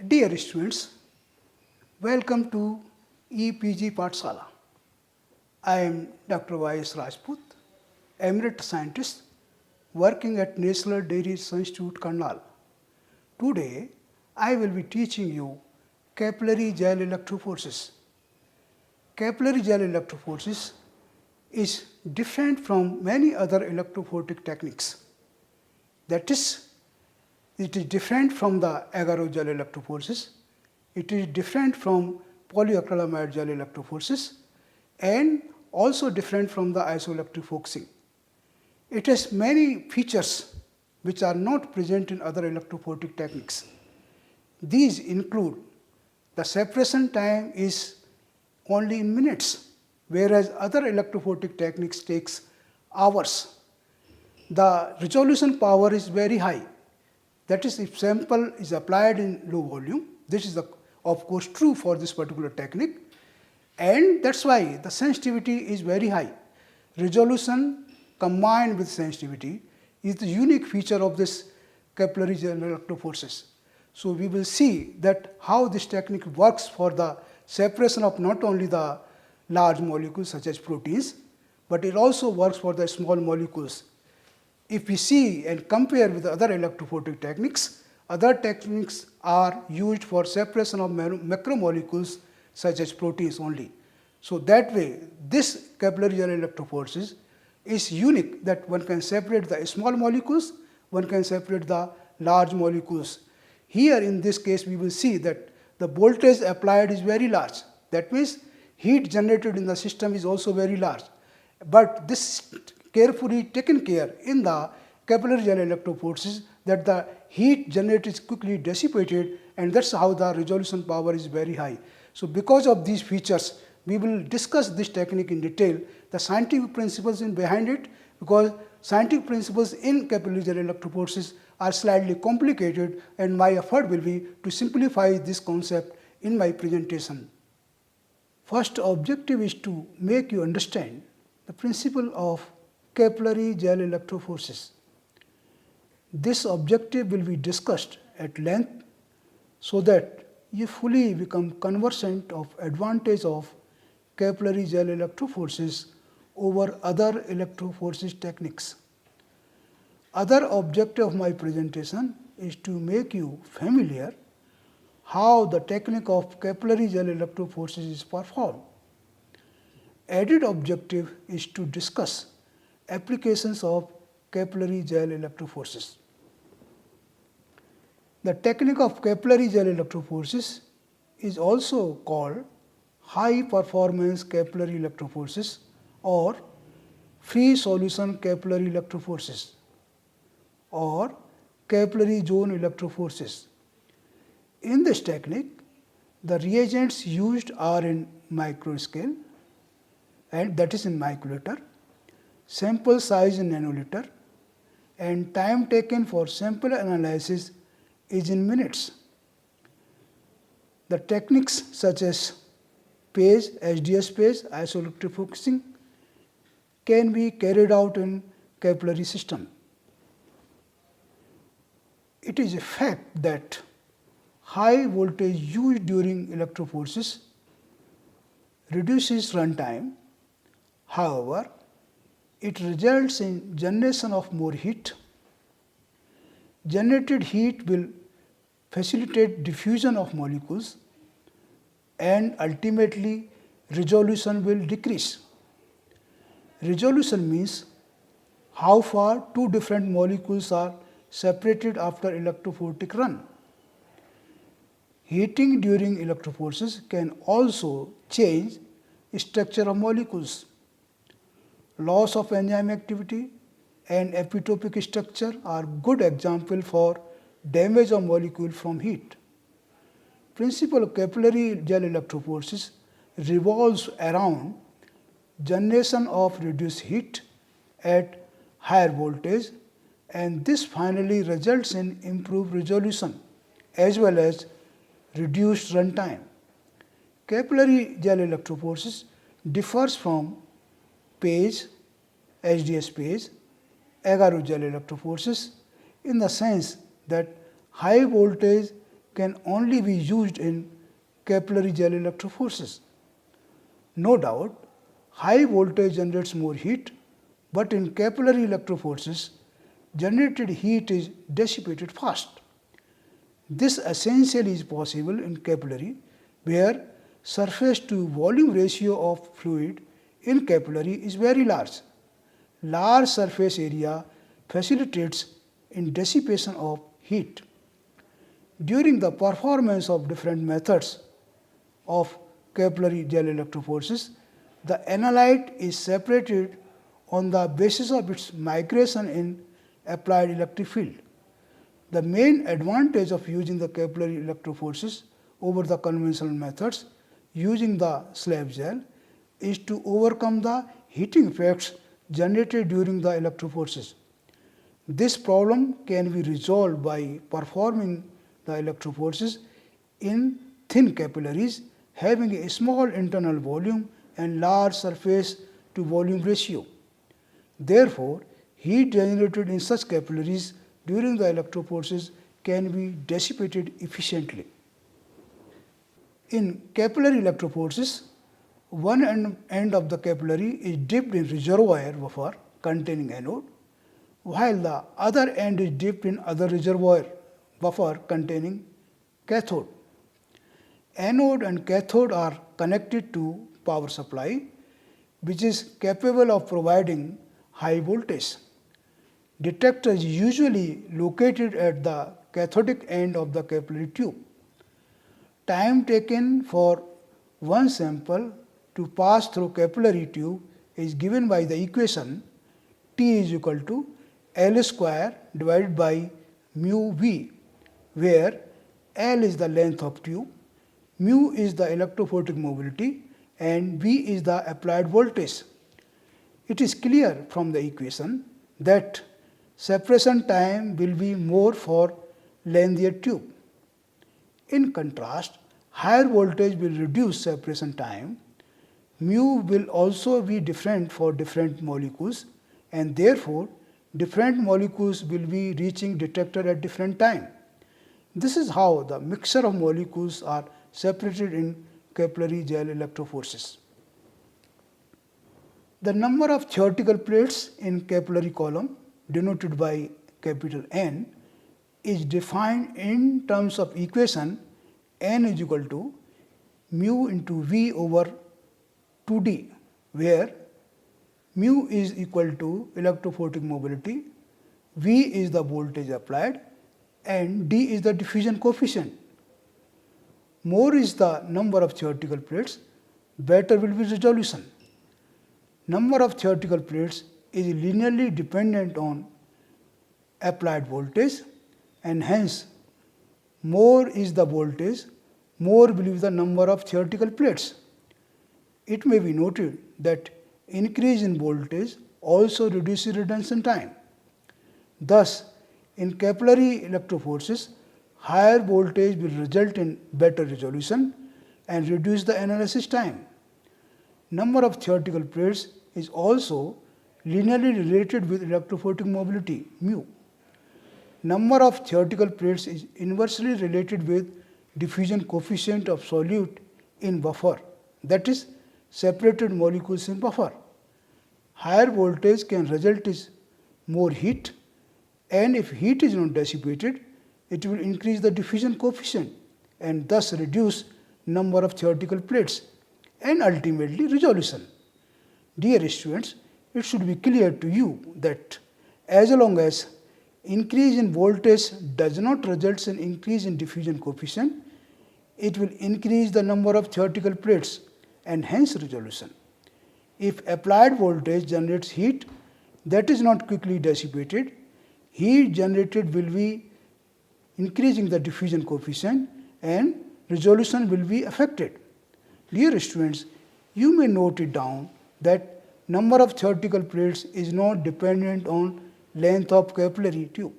Dear students, welcome to EPG Pathshala. I am Dr. Y.S. Rajput, Emeritus Scientist working at National Dairy Research Institute, Karnal. Today, I will be teaching you capillary gel electrophoresis. Capillary gel electrophoresis is different from many other electrophoretic techniques. That is, it is different from the agar gel electrophoresis, it is different from polyacrylamide gel electrophoresis, and also different from the isoelectric focusing. It has many features which are not present in other electrophoretic techniques. These include the separation time is only in minutes, whereas other electrophoretic techniques takes hours. The resolution power is very high. That is, if sample is applied in low volume, this is of course true for this particular technique, and that's why the sensitivity is very high. Resolution combined with sensitivity is the unique feature of this capillary gel electrophoresis. So we will see that how this technique works for the separation of not only the large molecules such as proteins, but it also works for the small molecules. If we see and compare with other electrophoretic techniques, other techniques are used for separation of macromolecules such as proteins only. So that way, this capillary gel electrophoresis is unique, that one can separate the small molecules, one can separate the large molecules. Here in this case, we will see that the voltage applied is very large. That means heat generated in the system is also very large. But this carefully taken care in the capillary gel electrophoresis that the heat generated is quickly dissipated, and that's how the resolution power is very high. So because of these features, we will discuss this technique in detail, the scientific principles in behind it, because scientific principles in capillary gel electrophoresis are slightly complicated, and my effort will be to simplify this concept in my presentation. First objective is to make you understand the principle of capillary gel electrophoresis. This objective will be discussed at length so that you fully become conversant of advantage of capillary gel electrophoresis over other electrophoresis techniques. Other objective of my presentation is to make you familiar how the technique of capillary gel electrophoresis is performed. Added objective is to discuss applications of capillary gel electrophoresis. The technique of capillary gel electrophoresis is also called high performance capillary electrophoresis or free solution capillary electrophoresis or capillary zone electrophoresis. In this technique, the reagents used are in microscale, and that is in microliter, sample size in nanoliter, and time taken for sample analysis is in minutes. The techniques such as phase, SDS phase, isoelectric focusing can be carried out in capillary system. It is a fact that high voltage used during electrophoresis reduces runtime. However, it results in generation of more heat. Generated heat will facilitate diffusion of molecules, and ultimately resolution will decrease. Resolution means how far two different molecules are separated after electrophoretic run. Heating during electrophoresis can also change structure of molecules. Loss of enzyme activity and epitopic structure are good example for damage of molecule from heat. Principle of capillary gel electrophoresis revolves around generation of reduced heat at higher voltage, and this finally results in improved resolution as well as reduced runtime. Capillary gel electrophoresis differs from phase, SDS phase, agar gel electrophoresis in the sense that high voltage can only be used in capillary gel electrophoresis. No doubt, high voltage generates more heat, but in capillary electrophoresis, generated heat is dissipated fast. This essentially is possible in capillary, where surface to volume ratio of fluid in capillary is very large. Large surface area facilitates in dissipation of heat. During the performance of different methods of capillary gel electrophoresis, the analyte is separated on the basis of its migration in applied electric field. The main advantage of using the capillary electrophoresis over the conventional methods using the slab gel is to overcome the heating effects generated during the electrophoresis. This problem can be resolved by performing the electrophoresis in thin capillaries having a small internal volume and large surface to volume ratio. Therefore, heat generated in such capillaries during the electrophoresis can be dissipated efficiently. In capillary electrophoresis, one end of the capillary is dipped in reservoir buffer containing anode, while the other end is dipped in other reservoir buffer containing cathode. Anode and cathode are connected to power supply, which is capable of providing high voltage. Detector is usually located at the cathodic end of the capillary tube. Time taken for one sample to pass through capillary tube is given by the equation T is equal to L square divided by mu V, where L is the length of tube, mu is the electrophoretic mobility and V is the applied voltage. It is clear from the equation that separation time will be more for lengthier tube. In contrast, higher voltage will reduce separation time. Mu will also be different for different molecules, and therefore, different molecules will be reaching detector at different time. This is how the mixture of molecules are separated in capillary gel electrophoresis. The number of theoretical plates in capillary column, denoted by capital N, is defined in terms of equation N is equal to mu into V over 2D, where mu is equal to electrophoretic mobility, V is the voltage applied and D is the diffusion coefficient. More is the number of theoretical plates, better will be resolution. Number of theoretical plates is linearly dependent on applied voltage, and hence more is the voltage, more will be the number of theoretical plates. It may be noted that increase in voltage also reduces retention time. Thus, in capillary electrophoresis, higher voltage will result in better resolution and reduce the analysis time. Number of theoretical plates is also linearly related with electrophoretic mobility, mu. Number of theoretical plates is inversely related with diffusion coefficient of solute in buffer, that is, separated molecules in buffer. Higher voltage can result in more heat, and if heat is not dissipated, it will increase the diffusion coefficient and thus reduce number of theoretical plates and ultimately resolution. Dear students, it should be clear to you that as long as increase in voltage does not result in increase in diffusion coefficient, it will increase the number of theoretical plates and hence resolution. If applied voltage generates heat that is not quickly dissipated, heat generated will be increasing the diffusion coefficient and resolution will be affected. Dear students, you may note it down that number of theoretical plates is not dependent on length of capillary tube.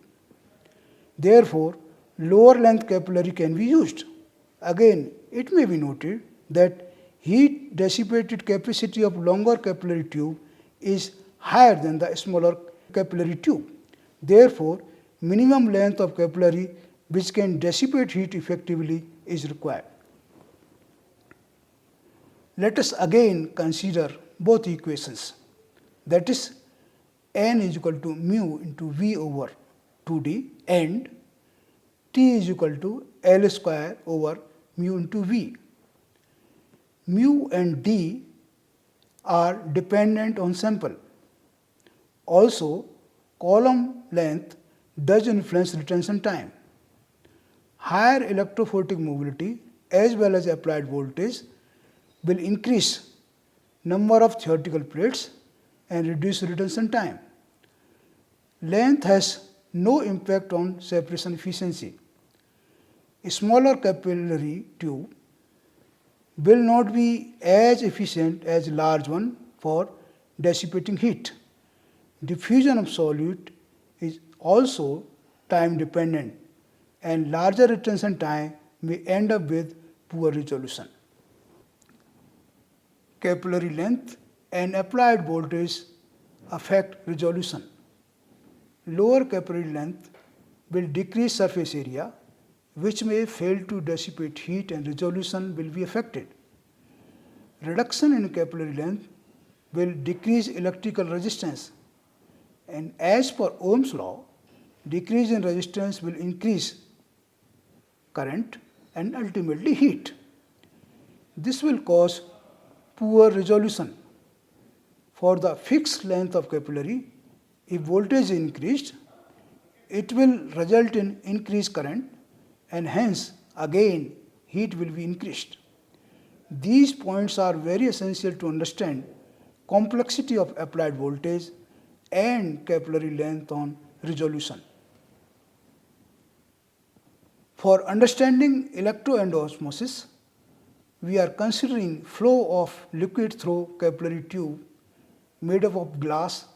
Therefore, lower length capillary can be used. Again, it may be noted that heat dissipated capacity of longer capillary tube is higher than the smaller capillary tube. Therefore, minimum length of capillary which can dissipate heat effectively is required. Let us again consider both equations, that is n is equal to mu into V over 2D and T is equal to L square over mu into V. Mu and D are dependent on sample. Also, column length does influence retention time. Higher electrophoretic mobility as well as applied voltage will increase number of theoretical plates and reduce retention time. Length has no impact on separation efficiency. A smaller capillary tube will not be as efficient as a large one for dissipating heat. Diffusion of solute is also time dependent, and larger retention time may end up with poor resolution. Capillary length and applied voltage affect resolution. Lower capillary length will decrease surface area, which may fail to dissipate heat, and resolution will be affected. Reduction in capillary length will decrease electrical resistance, and as per Ohm's law, decrease in resistance will increase current and ultimately heat. This will cause poor resolution. For the fixed length of capillary, if voltage is increased, it will result in increased current, and hence again heat will be increased. These points are very essential to understand complexity of applied voltage and capillary length on resolution. For understanding electroendosmosis, we are considering flow of liquid through capillary tube made up of glass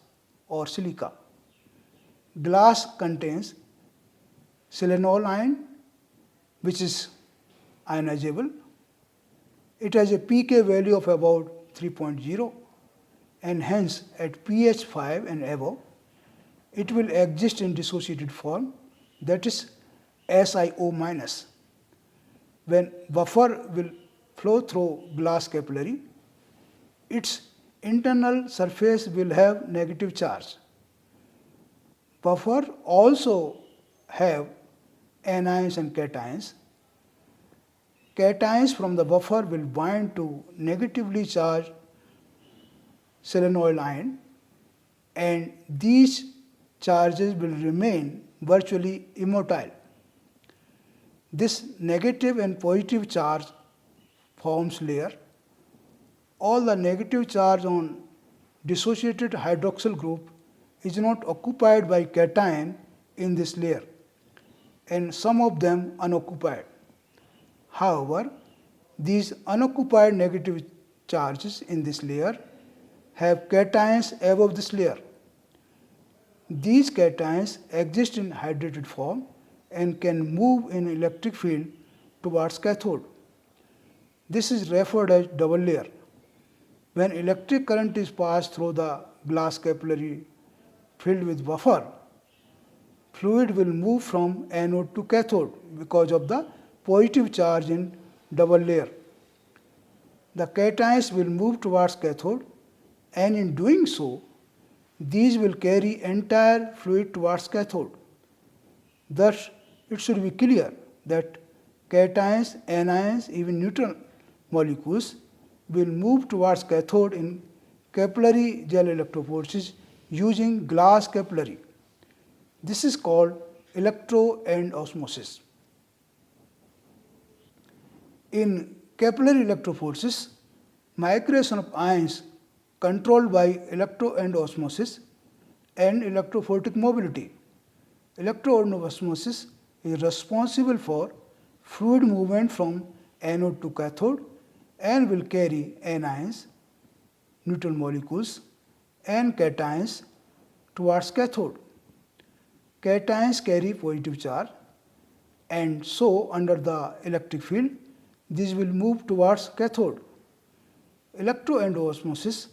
or silica. Glass contains selenol ion, which is ionizable. It has a pK value of about 3.0, and hence at pH 5 and above, it will exist in dissociated form, that is SiO-. When buffer will flow through glass capillary, its internal surface will have negative charge. Buffer also have anions and cations. Cations from the buffer will bind to negatively charged selenoid ion, and these charges will remain virtually immotile. This negative and positive charge forms layer. All the negative charge on dissociated hydroxyl group is not occupied by cation in this layer, and some of them unoccupied. However, these unoccupied negative charges in this layer have cations above this layer. These cations exist in hydrated form and can move in electric field towards cathode. This is referred as double layer. When electric current is passed through the glass capillary filled with buffer, fluid will move from anode to cathode because of the positive charge in double layer. The cations will move towards cathode, and in doing so, these will carry entire fluid towards cathode. Thus, it should be clear that cations, anions, even neutral molecules will move towards cathode in capillary gel electrophoresis using glass capillary. This is called electroendosmosis. In capillary electrophoresis, migration of ions controlled by electroendosmosis and electrophoretic mobility. Electroendosmosis is responsible for fluid movement from anode to cathode and will carry anions, neutral molecules, and cations towards cathode. Cations carry positive charge, and so under the electric field, these will move towards cathode. Electroendosmosis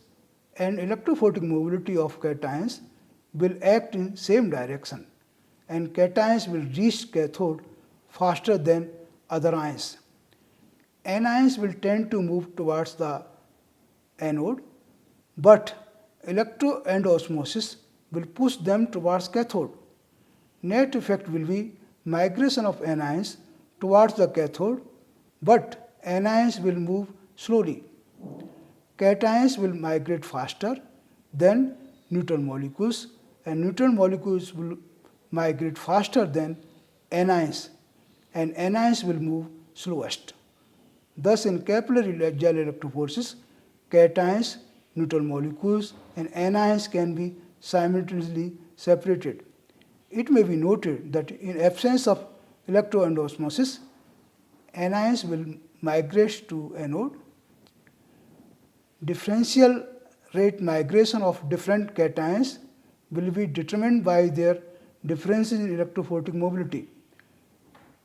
and electrophoretic mobility of cations will act in same direction, and cations will reach cathode faster than other ions. Anions will tend to move towards the anode, but electroendosmosis will push them towards cathode. Net effect will be migration of anions towards the cathode, but anions will move slowly. Cations will migrate faster than neutral molecules, and neutral molecules will migrate faster than anions, and anions will move slowest. Thus, in capillary gel electrophoresis, cations, neutral molecules, and anions can be simultaneously separated. It may be noted that in absence of electroendosmosis, anions will migrate to anode. Differential rate migration of different cations will be determined by their differences in electrophoretic mobility.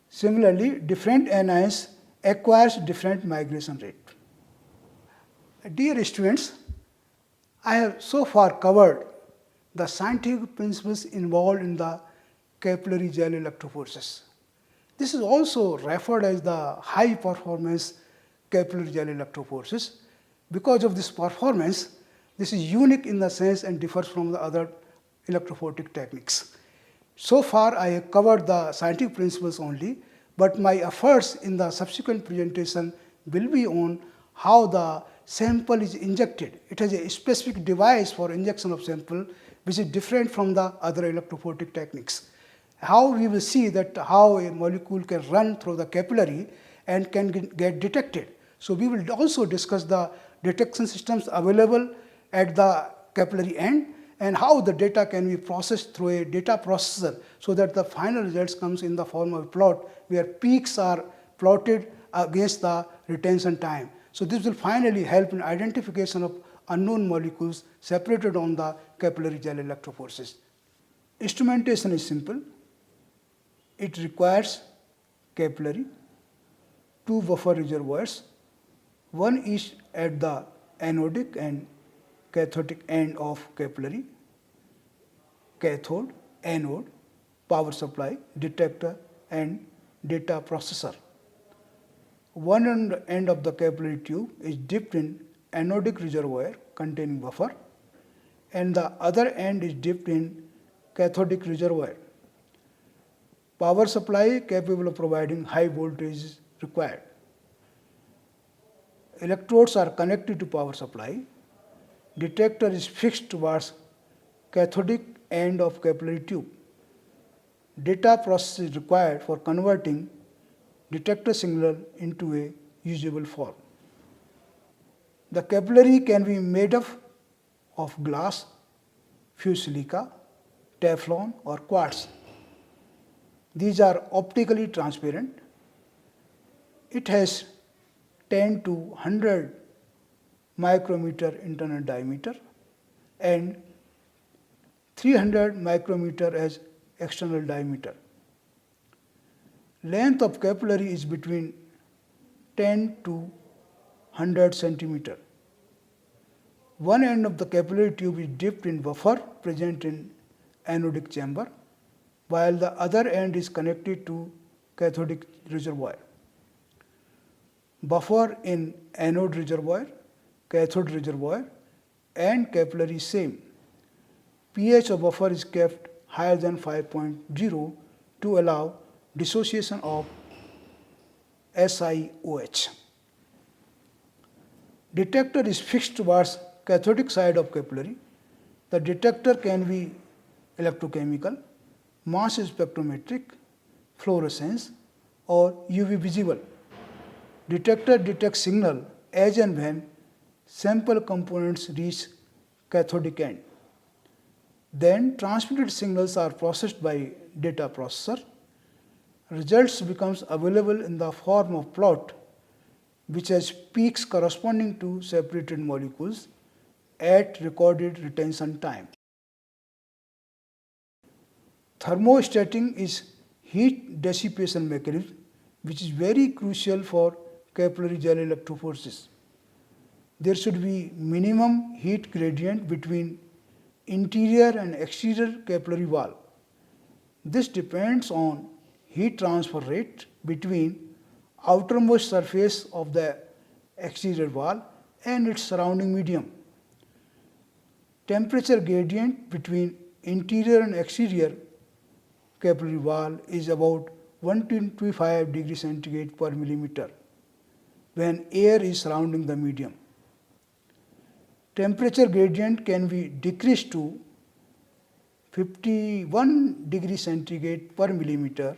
Similarly, different anions acquires different migration rate. Dear students, I have so far covered the scientific principles involved in the capillary gel electrophoresis. This is also referred as the high performance capillary gel electrophoresis. Because of this performance, this is unique in the sense and differs from the other electrophoretic techniques. So far I have covered the scientific principles only, but my efforts in the subsequent presentation will be on how the sample is injected. It has a specific device for injection of sample which is different from the other electrophoretic techniques. How we will see that how a molecule can run through the capillary and can get detected. So we will also discuss the detection systems available at the capillary end and how the data can be processed through a data processor so that the final results comes in the form of a plot where peaks are plotted against the retention time. So this will finally help in identification of unknown molecules separated on the capillary gel electrophoresis. Instrumentation is simple. It requires capillary, 2 buffer reservoirs. One is at the anodic and cathodic end of capillary, cathode, anode, power supply, detector and data processor. One end of the capillary tube is dipped in anodic reservoir containing buffer and the other end is dipped in cathodic reservoir. Power supply capable of providing high voltage is required. Electrodes are connected to power supply. Detector is fixed towards cathodic end of capillary tube. Data process is required for converting detector signal into a usable form. The capillary can be made up of glass, fused silica, Teflon or quartz. These are optically transparent. It has 10 to 100 micrometer internal diameter and 300 micrometer as external diameter. Length of capillary is between 10 to 100 centimeter. One end of the capillary tube is dipped in buffer present in anodic chamber, while the other end is connected to cathodic reservoir. Buffer in anode reservoir, cathode reservoir and capillary same. pH of buffer is kept higher than 5.0 to allow dissociation of SiOH. Detector is fixed towards cathodic side of capillary. The detector can be electrochemical, mass spectrometric, fluorescence or UV visible. Detector detects signal as and when sample components reach cathodic end. Then transmitted signals are processed by data processor. Results becomes available in the form of plot which has peaks corresponding to separated molecules at recorded retention time. Thermostating is heat dissipation mechanism which is very crucial for capillary gel electrophoresis. There should be minimum heat gradient between interior and exterior capillary wall. This depends on heat transfer rate between outermost surface of the exterior wall and its surrounding medium. Temperature gradient between interior and exterior capillary wall is about 125 degrees centigrade per millimeter when air is surrounding the medium. Temperature gradient can be decreased to 51 degrees centigrade per millimeter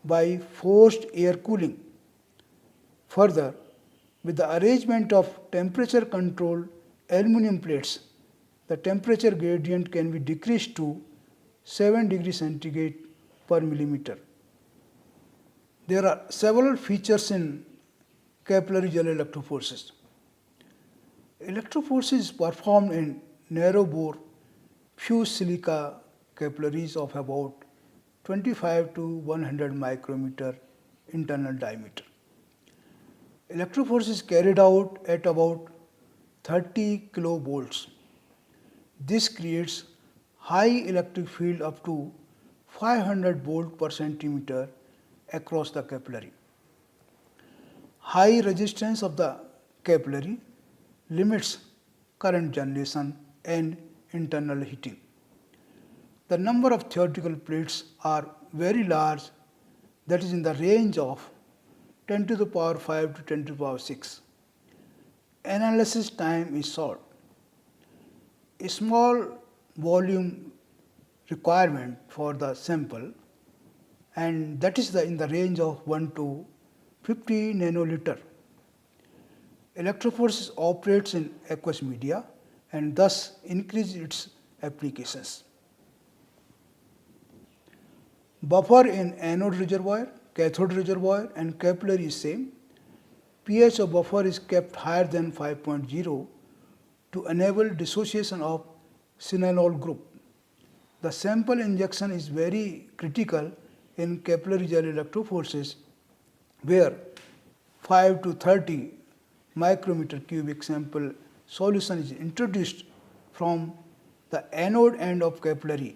by forced air cooling. Further, with the arrangement of temperature controlled aluminum plates, the temperature gradient can be decreased to 7 degrees centigrade per millimeter. There are several features in capillary gel electrophoresis. Electrophoresis is performed in narrow bore fused silica capillaries of about 25 to 100 micrometer internal diameter. Electrophoresis is carried out at about 30 kilovolts. This creates high electric field up to 500 volt per centimeter across the capillary. High resistance of the capillary limits current generation and internal heating. The number of theoretical plates are very large, that is in the range of 10 to the power 5 to 10 to the power 6. Analysis time is short. A small volume requirement for the sample, and that is in the range of 1 to 50 nanoliter. Electrophoresis operates in aqueous media and thus increases its applications. Buffer in anode reservoir, cathode reservoir and capillary is same. pH of buffer is kept higher than 5.0 to enable dissociation of silanol group. The sample injection is very critical in capillary gel electrophoresis, where 5 to 30 micrometer cubic sample solution is introduced from the anode end of capillary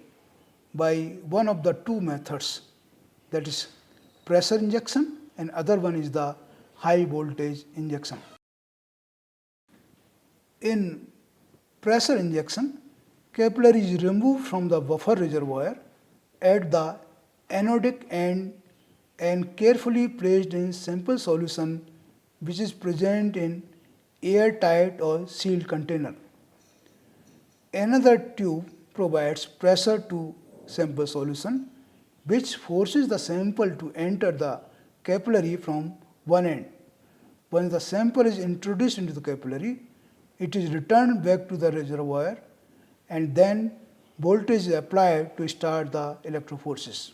by one of the two methods, that is pressure injection and other one is the high voltage injection. In pressure injection, capillary is removed from the buffer reservoir at the anodic end and carefully placed in sample solution which is present in airtight or sealed container. Another tube provides pressure to sample solution which forces the sample to enter the capillary from one end. Once the sample is introduced into the capillary, it is returned back to the reservoir and then voltage is applied to start the electrophoresis.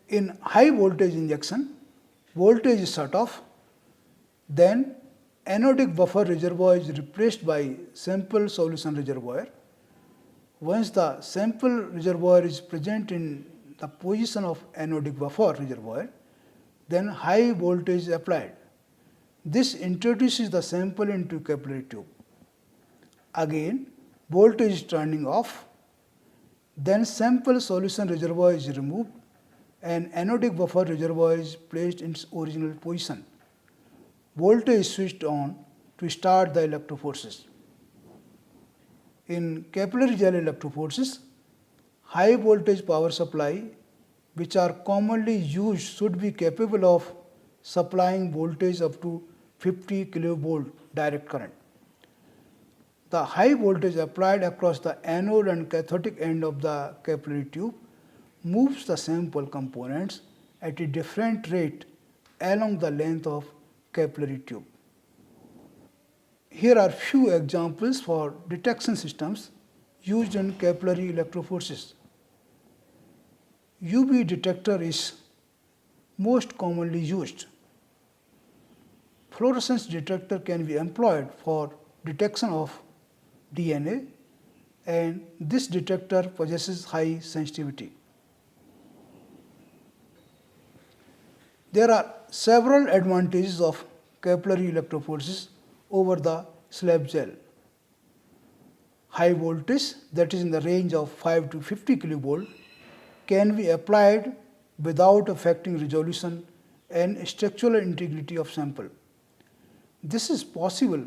In high voltage injection, voltage is shut off, then anodic buffer reservoir is replaced by sample solution reservoir. Once the sample reservoir is present in the position of anodic buffer reservoir, then high voltage is applied. This introduces the sample into capillary tube. Again, voltage is turning off, then sample solution reservoir is removed and anodic buffer reservoir is placed in its original position. Voltage is switched on to start the electrophoresis. In capillary gel electrophoresis, high voltage power supply which are commonly used should be capable of supplying voltage up to 50 kilovolt direct current. The high voltage applied across the anode and cathodic end of the capillary tube moves the sample components at a different rate along the length of capillary tube. Here are few examples for detection systems used in capillary electrophoresis. UV detector is most commonly used. Fluorescence detector can be employed for detection of DNA, and this detector possesses high sensitivity. There are several advantages of capillary electrophoresis over the slab gel. High voltage, that is in the range of 5 to 50 kilovolt, can be applied without affecting resolution and structural integrity of sample. This is possible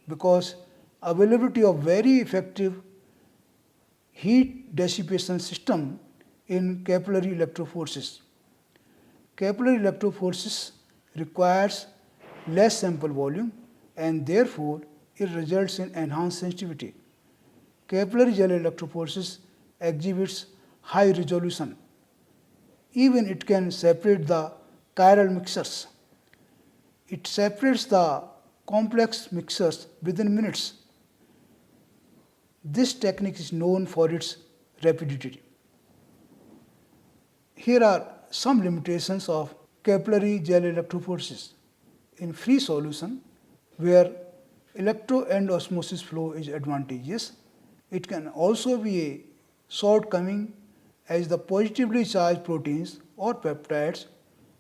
because availability of very effective heat dissipation system in capillary electrophoresis. Capillary electrophoresis requires less sample volume and therefore it results in enhanced sensitivity. Capillary gel electrophoresis exhibits high resolution. Even it can separate the chiral mixtures. It separates the complex mixtures within minutes. This technique is known for its rapidity. Here are some limitations of capillary gel electrophoresis. In free solution, where electro and osmosis flow is advantageous, it can also be a shortcoming as the positively charged proteins or peptides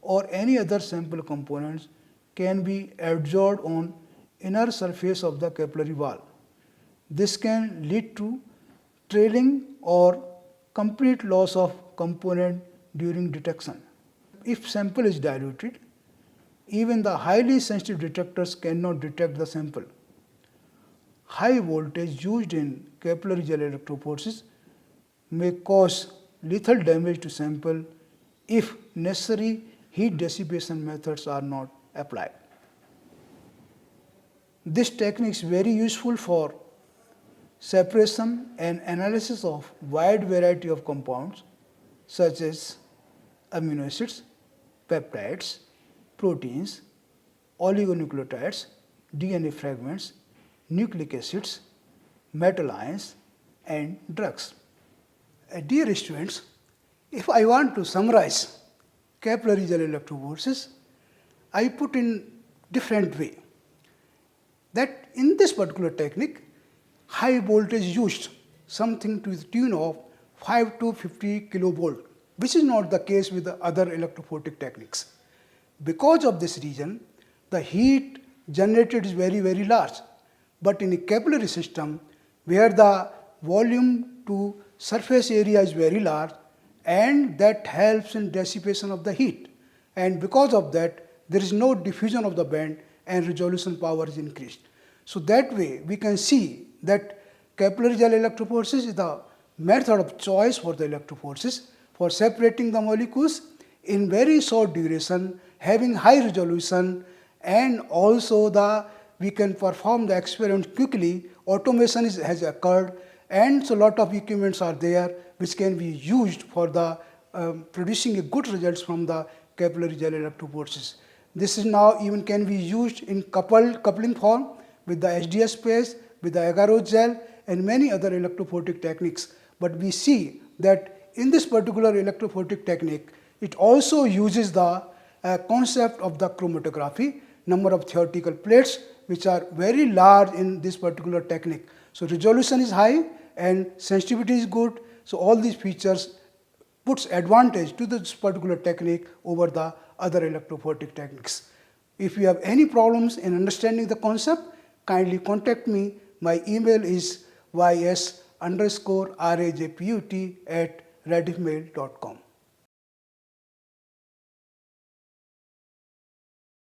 or any other sample components can be adsorbed on inner surface of the capillary wall. This can lead to trailing or complete loss of component during detection. If sample is diluted, even the highly sensitive detectors cannot detect the sample. High voltage used in capillary gel electrophoresis may cause lethal damage to sample if necessary heat dissipation methods are not applied. This technique is very useful for separation and analysis of wide variety of compounds such as amino acids, peptides, proteins, oligonucleotides, DNA fragments, nucleic acids, metal ions, and drugs. Dear students, if I want to summarize capillary gel electrophoresis, I put in different way that in this particular technique, high voltage used, something to the tune of 5 to 50 kilovolt, which is not the case with the other electrophoretic techniques. Because of this reason, the heat generated is very, very large. But in a capillary system, where the volume to surface area is very large, and that helps in dissipation of the heat. And because of that, there is no diffusion of the band and resolution power is increased. So that way, we can see that capillary gel electrophoresis is the method of choice for the electrophoresis for separating the molecules in very short duration, having high resolution, and also we can perform the experiment quickly. Automation has occurred, and so lot of equipments are there which can be used for the producing a good results from the capillary gel electrophoresis. This is now even can be used in coupling form with the SDS phase, with the agarose gel, and many other electrophoretic techniques. But we see that in this particular electrophoretic technique, it also uses the concept of the chromatography, number of theoretical plates, which are very large in this particular technique. So resolution is high and sensitivity is good. So all these features puts advantage to this particular technique over the other electrophoretic techniques. If you have any problems in understanding the concept, kindly contact me. My email is ys_rajput@rediffmail.com.